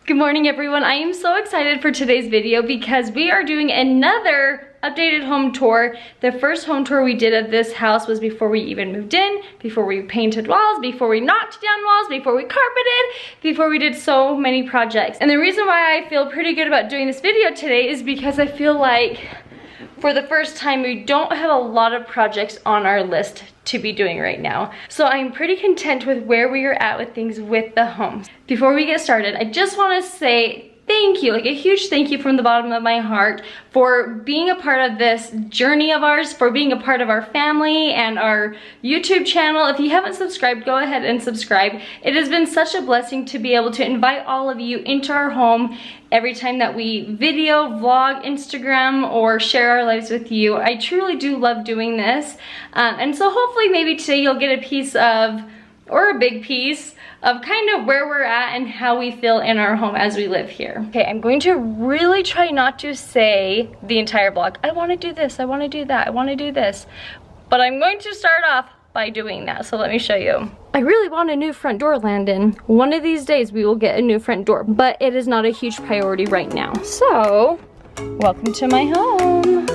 Good morning, everyone. I am so excited for today's video because we are doing another updated home tour. The first home tour we did of this house was before we even moved in, before we painted walls, before we knocked down walls, before we carpeted, before we did so many projects. And the reason why I feel pretty good about doing this video today is because I feel like for the first time we don't have a lot of projects on our list to be doing right now. So I'm pretty content with where we are at with things with the home. Before we get started, I just want to say thank you, like a huge thank you from the bottom of my heart for being a part of this journey of ours, for being a part of our family and our YouTube channel. If you haven't subscribed, go ahead and subscribe. It has been such a blessing to be able to invite all of you into our home every time that we video, vlog, Instagram, or share our lives with you. I truly do love doing this. And so hopefully maybe today you'll get a piece of, or a big piece, of kind of where we're at and how we feel in our home as we live here. Okay, I'm going to really try not to say the entire vlog, I want to do this, I want to do that, I want to do this. But I'm going to start off by doing that, so let me show you. I really want a new front door, Landon. One of these days we will get a new front door, but it is not a huge priority right now. So, welcome to my home.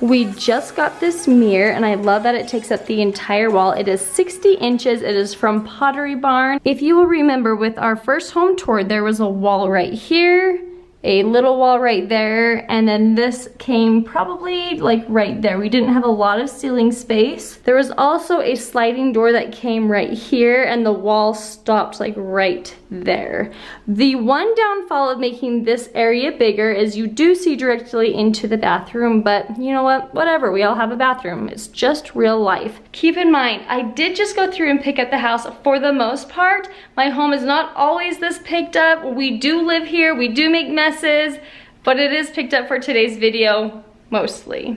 We just got this mirror and I love that it takes up the entire wall. It is 60 inches. It is from Pottery Barn. If you will remember with our first home tour, there was a wall right here, a little wall right there, and then this came probably like right there. We didn't have a lot of ceiling space. There was also a sliding door that came right here and the wall stopped like right there. The one downfall of making this area bigger is you do see directly into the bathroom, but you know what, whatever, we all have a bathroom. It's just real life. Keep in mind, I did just go through and pick up the house. For the most part, my home is not always this picked up. We do live here, we do make messes, but it is picked up for today's video, mostly.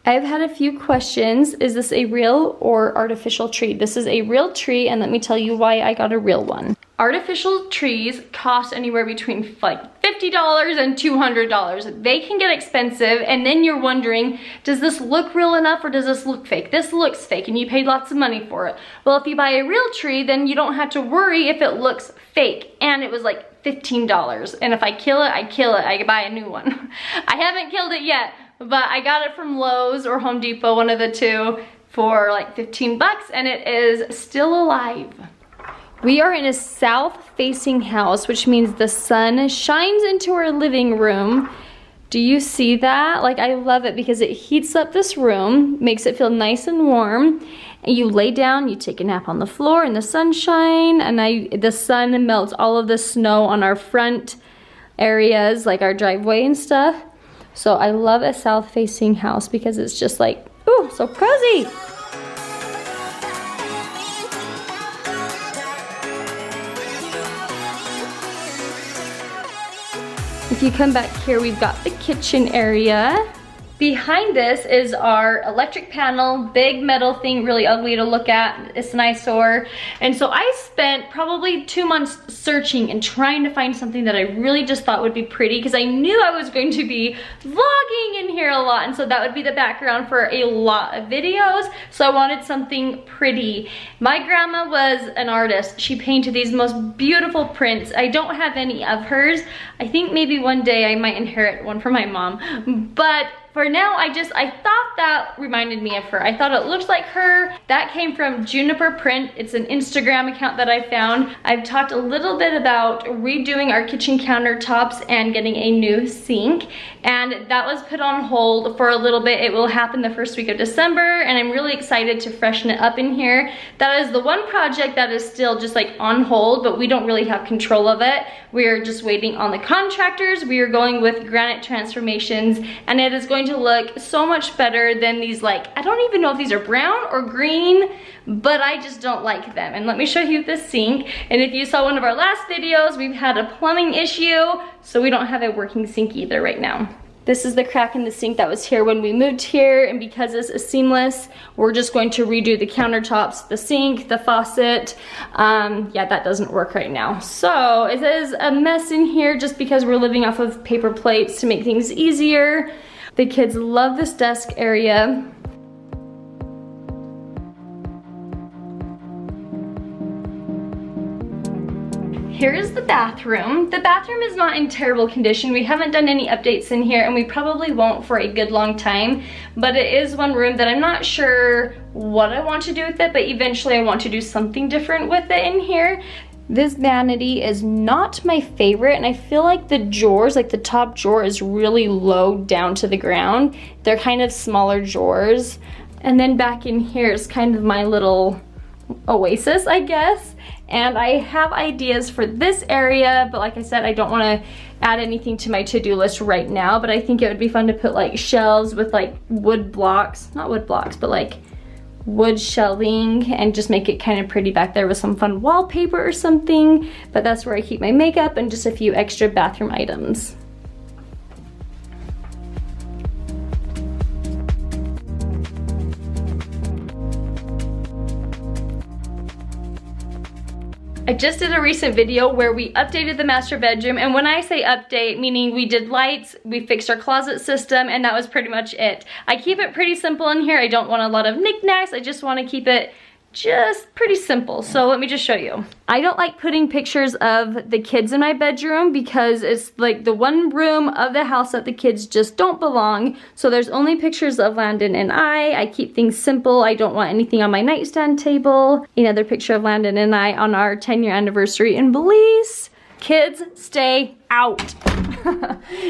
I've had a few questions. Is this a real or artificial tree? This is a real tree, and let me tell you why I got a real one. Artificial trees cost anywhere between like $50 and $200. They can get expensive, and then you're wondering, does this look real enough or does this look fake? This looks fake and you paid lots of money for it. Well, if you buy a real tree, then you don't have to worry if it looks fake. And it was like $15. And if I kill it, I kill it. I buy a new one. I haven't killed it yet, but I got it from Lowe's or Home Depot, one of the two, for like 15 bucks, and it is still alive. We are in a south-facing house, which means the sun shines into our living room. Do you see that? Like, I love it because it heats up this room, makes it feel nice and warm. And you lay down, you take a nap on the floor in the sunshine, and the sun melts all of the snow on our front areas, like our driveway and stuff. So I love a south-facing house because it's just like, ooh, so cozy. If you come back here, we've got the kitchen area. Behind this is our electric panel, big metal thing, really ugly to look at. It's an eyesore. And so I spent probably 2 months searching and trying to find something that I really just thought would be pretty, because I knew I was going to be vlogging in here a lot, and so that would be the background for a lot of videos. So I wanted something pretty. My grandma was an artist. She painted these most beautiful prints. I don't have any of hers. I think maybe one day I might inherit one from my mom. But for now, I thought that reminded me of her. I thought it looked like her. That came from Juniper Print. It's an Instagram account that I found. I've talked a little bit about redoing our kitchen countertops and getting a new sink. And that was put on hold for a little bit. It will happen the first week of December, and I'm really excited to freshen it up in here. That is the one project that is still just like on hold, but we don't really have control of it. We are just waiting on the contractors. We are going with Granite Transformations, and it is going to look so much better than these, like, I don't even know if these are brown or green, but I just don't like them. And let me show you the sink. And if you saw one of our last videos, we've had a plumbing issue, so we don't have a working sink either right now. This is the crack in the sink that was here when we moved here, and because this is seamless, we're just going to redo the countertops, the sink, the faucet. Yeah, that doesn't work right now. So it is a mess in here just because we're living off of paper plates to make things easier. The kids love this desk area. Here is the bathroom. The bathroom is not in terrible condition. We haven't done any updates in here, and we probably won't for a good long time, but it is one room that I'm not sure what I want to do with it, but eventually I want to do something different with it in here. This vanity is not my favorite, and I feel like the drawers, like the top drawer, is really low down to the ground. They're kind of smaller drawers. And then back in here is kind of my little oasis, I guess. And I have ideas for this area, but like I said, I don't want to add anything to my to-do list right now, but I think it would be fun to put like shelves with like wood blocks, not wood blocks, but like wood shelving, and just make it kind of pretty back there with some fun wallpaper or something. But that's where I keep my makeup and just a few extra bathroom items. I just did a recent video where we updated the master bedroom, and when I say update, meaning we did lights, we fixed our closet system, and that was pretty much it. I keep it pretty simple in here. I don't want a lot of knickknacks. I just want to keep it just pretty simple. So let me just show you. I don't like putting pictures of the kids in my bedroom because it's like the one room of the house that the kids just don't belong. So there's only pictures of Landon and I keep things simple. I don't want anything on my nightstand table. Another picture of Landon and I on our 10-year anniversary in Belize. Kids, stay out.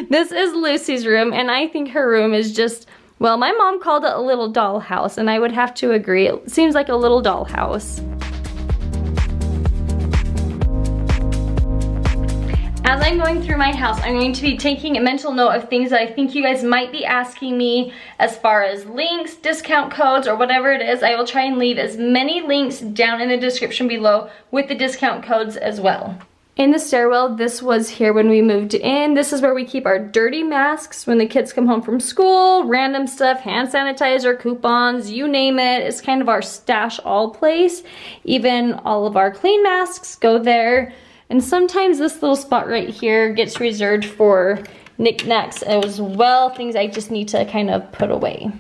This is Lucy's room, and I think her room is just, well, my mom called it a little dollhouse, and I would have to agree. It seems like a little dollhouse. As I'm going through my house, I'm going to be taking a mental note of things that I think you guys might be asking me as far as links, discount codes, or whatever it is. I will try and leave as many links down in the description below with the discount codes as well. In the stairwell, this was here when we moved in. This is where we keep our dirty masks when the kids come home from school, random stuff, hand sanitizer, coupons, you name it. It's kind of our stash all place. Even all of our clean masks go there. And sometimes this little spot right here gets reserved for knickknacks as well, things I just need to kind of put away.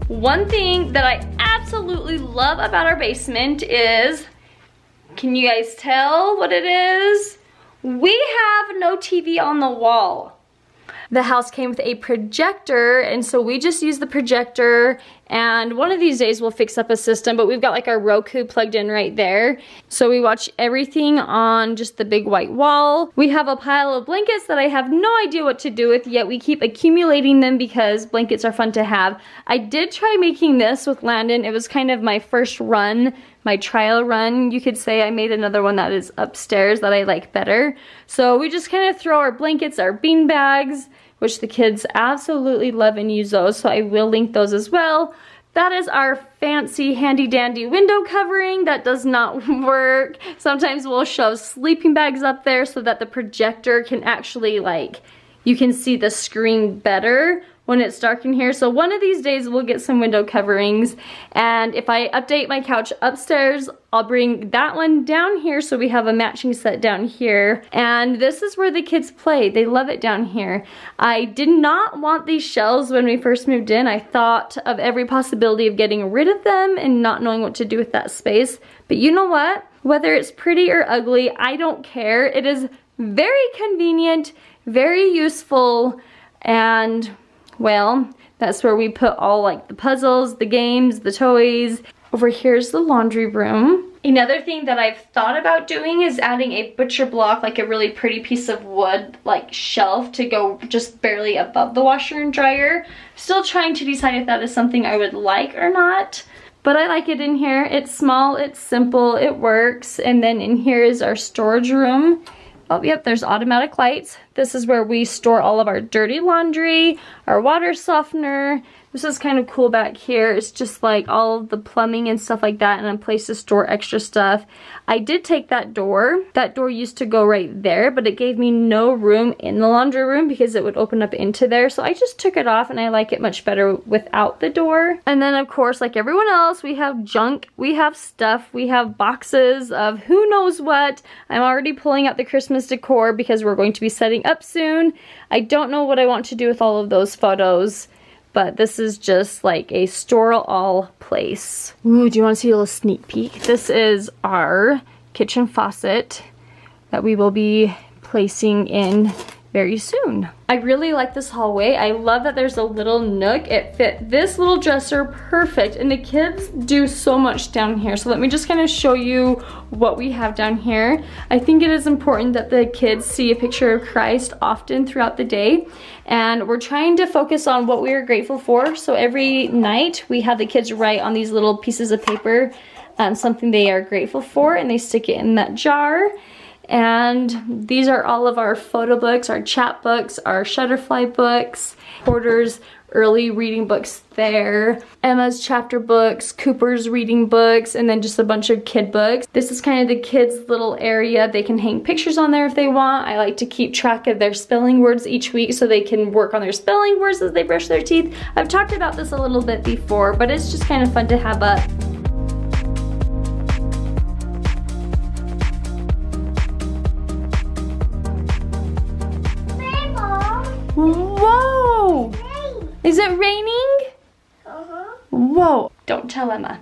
One thing that I absolutely love about our basement is, can you guys tell what it is? We have no TV on the wall. The house came with a projector, and so we just use the projector, and one of these days we'll fix up a system, but we've got like our Roku plugged in right there. So we watch everything on just the big white wall. We have a pile of blankets that I have no idea what to do with, yet we keep accumulating them because blankets are fun to have. I did try making this with Landon. It was kind of my first run, my trial run, you could say. I made another one that is upstairs that I like better. So we just kind of throw our blankets, our bean bags, which the kids absolutely love and use those, so I will link those as well. That is our fancy handy dandy window covering that does not work. Sometimes we'll shove sleeping bags up there so that the projector can actually, like, you can see the screen better when it's dark in here. So one of these days we'll get some window coverings, and if I update my couch upstairs, I'll bring that one down here so we have a matching set down here. And this is where the kids play. They love it down here. I did not want these shelves when we first moved in. I thought of every possibility of getting rid of them and not knowing what to do with that space. But you know what? Whether it's pretty or ugly, I don't care. It is very convenient, very useful, and well, that's where we put all like the puzzles, the games, the toys. Over here's the laundry room. Another thing that I've thought about doing is adding a butcher block, like a really pretty piece of wood, like shelf to go just barely above the washer and dryer. Still trying to decide if that is something I would like or not. But I like it in here. It's small, it's simple, it works. And then in here is our storage room. Oh, yep, there's automatic lights. This is where we store all of our dirty laundry, our water softener. This is kind of cool back here. It's just like all of the plumbing and stuff like that, and a place to store extra stuff. I did take that door. That door used to go right there, but it gave me no room in the laundry room because it would open up into there. So I just took it off, and I like it much better without the door. And then of course, like everyone else, we have junk, we have stuff, we have boxes of who knows what. I'm already pulling out the Christmas decor because we're going to be setting up soon. I don't know what I want to do with all of those photos, but this is just like a store-all place. Ooh, do you want to see a little sneak peek? This is our kitchen faucet that we will be placing in very soon. I really like this hallway. I love that there's a little nook. It fit this little dresser perfect, and the kids do so much down here. So let me just kind of show you what we have down here. I think it is important that the kids see a picture of Christ often throughout the day, and we're trying to focus on what we are grateful for. So every night we have the kids write on these little pieces of paper something they are grateful for, and they stick it in that jar. And these are all of our photo books, our chat books, our Shutterfly books, Porter's early reading books there, Emma's chapter books, Cooper's reading books, and then just a bunch of kid books. This is kind of the kids' little area. They can hang pictures on there if they want. I like to keep track of their spelling words each week so they can work on their spelling words as they brush their teeth. I've talked about this a little bit before, but it's just kind of fun to have up. Whoa! Is it raining? Uh-huh. Whoa. Don't tell Emma.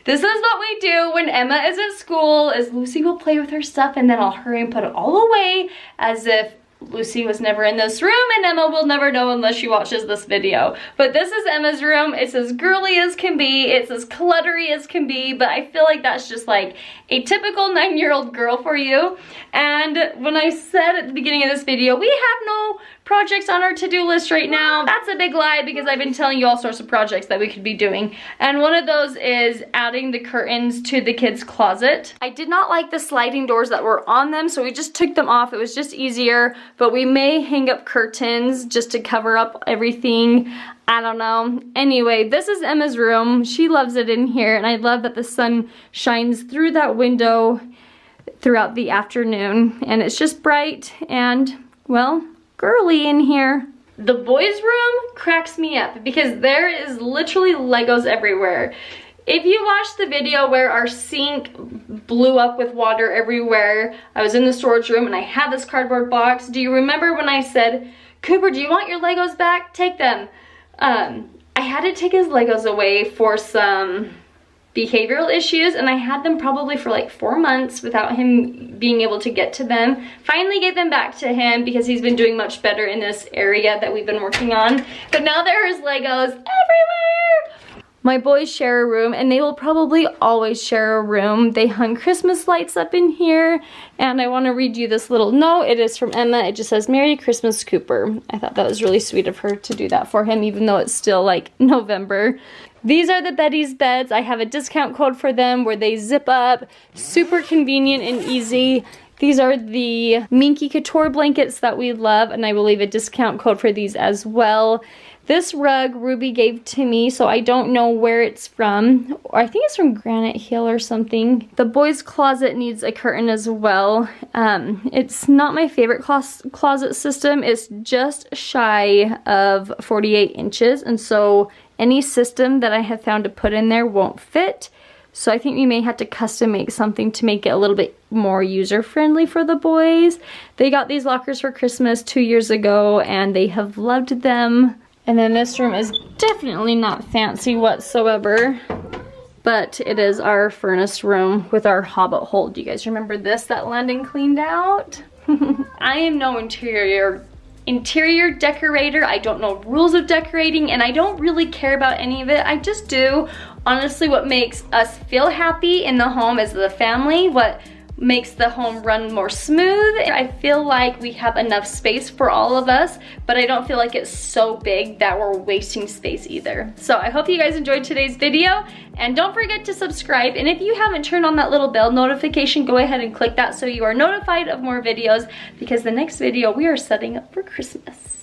This is what we do when Emma is at school, is Lucy will play with her stuff, and then I'll hurry and put it all away as if Lucy was never in this room, and Emma will never know unless she watches this video. But this is Emma's room. It's as girly as can be. It's as cluttery as can be, but I feel like that's just like a typical 9-year-old girl for you. And when I said at the beginning of this video, we have no projects on our to-do list right now, that's a big lie because I've been telling you all sorts of projects that we could be doing. And one of those is adding the curtains to the kids' closet. I did not like the sliding doors that were on them, so we just took them off. It was just easier, but we may hang up curtains just to cover up everything. I don't know. Anyway, this is Emma's room. She loves it in here, and I love that the sun shines through that window throughout the afternoon, and it's just bright and, well, girly in here. The boys' room cracks me up because there is literally Legos everywhere. If you watched the video where our sink blew up with water everywhere, I was in the storage room and I had this cardboard box. Do you remember when I said, Cooper, do you want your Legos back? Take them. I had to take his Legos away for some behavioral issues, and I had them probably for like 4 months without him being able to get to them. Finally gave them back to him because he's been doing much better in this area that we've been working on. But now there's Legos everywhere! My boys share a room, and they will probably always share a room. They hung Christmas lights up in here, and I want to read you this little note. It is from Emma. It just says, Merry Christmas, Cooper. I thought that was really sweet of her to do that for him, even though it's still like November. These are the Betty's beds. I have a discount code for them where they zip up. Super convenient and easy. These are the Minky Couture blankets that we love, and I will leave a discount code for these as well. This rug Ruby gave to me, so I don't know where it's from. I think it's from Granite Hill or something. The boys' closet needs a curtain as well. It's not my favorite closet system. It's just shy of 48 inches, and so any system that I have found to put in there won't fit. So I think we may have to custom make something to make it a little bit more user-friendly for the boys. They got these lockers for Christmas 2 years ago, and they have loved them. And then this room is definitely not fancy whatsoever, but it is our furnace room with our hobbit hole. Do you guys remember this that Landon cleaned out? I am no interior decorator. I don't know rules of decorating, and I don't really care about any of it. I just do. Honestly, what makes us feel happy in the home is the family. What makes the home run more smooth. I feel like we have enough space for all of us, but I don't feel like it's so big that we're wasting space either. So I hope you guys enjoyed today's video, and don't forget to subscribe. And if you haven't turned on that little bell notification, go ahead and click that so you are notified of more videos, because the next video we are setting up for Christmas.